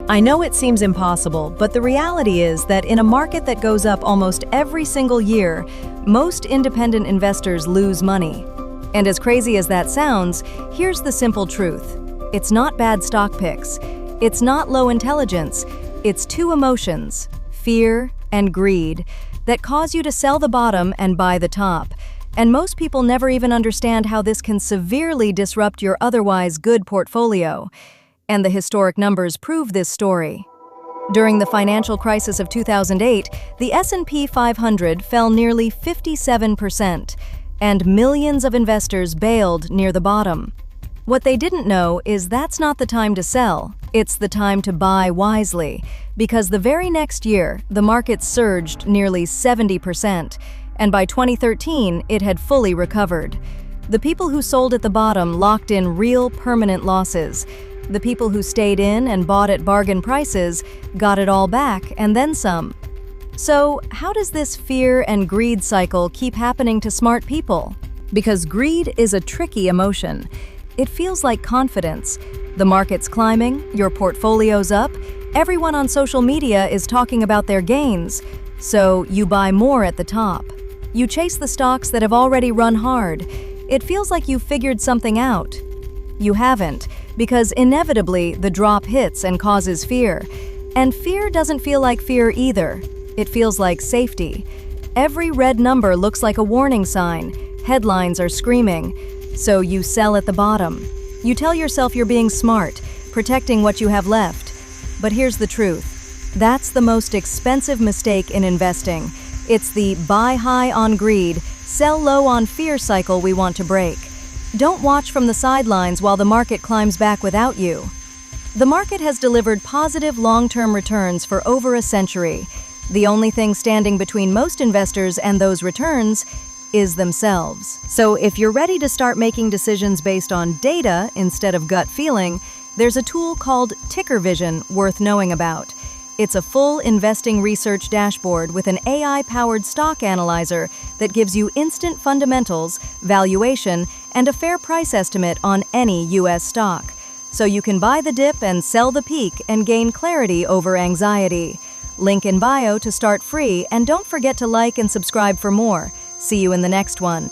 I know it seems impossible, but the reality is that in a market that goes up almost every single year, most independent investors lose money. And as crazy as that sounds, here's the simple truth. It's not bad stock picks. It's not low intelligence. It's two emotions, fear and greed, that cause you to sell the bottom and buy the top. And most people never even understand how this can severely disrupt your otherwise good portfolio. And the historic numbers prove this story. During the financial crisis of 2008, the S&P 500 fell nearly 57%, and millions of investors bailed near the bottom. What they didn't know is that's not the time to sell, it's the time to buy wisely, because the very next year, the market surged nearly 70%, and by 2013, it had fully recovered. The people who sold at the bottom locked in real permanent losses. The people who stayed in and bought at bargain prices got it all back and then some. So, how does this fear and greed cycle keep happening to smart people? Because greed is a tricky emotion. It feels like confidence. The market's climbing, your portfolio's up, everyone on social media is talking about their gains, so you buy more at the top. You chase the stocks that have already run hard. It feels like you've figured something out. You haven't, because inevitably the drop hits and causes fear. And fear doesn't feel like fear either. It feels like safety. Every red number looks like a warning sign. Headlines are screaming. So you sell at the bottom. You tell yourself you're being smart, protecting what you have left. But here's the truth. That's the most expensive mistake in investing. It's the buy high on greed, sell low on fear cycle we want to break. Don't watch from the sidelines while the market climbs back without you. The market has delivered positive long-term returns for over a century. The only thing standing between most investors and those returns is themselves. So if you're ready to start making decisions based on data instead of gut feeling, there's a tool called TickerVision worth knowing about. It's a full investing research dashboard with an AI-powered stock analyzer that gives you instant fundamentals, valuation, and a fair price estimate on any U.S. stock. So you can buy the dip and sell the peak and gain clarity over anxiety. Link in bio to start free, and don't forget to like and subscribe for more. See you in the next one.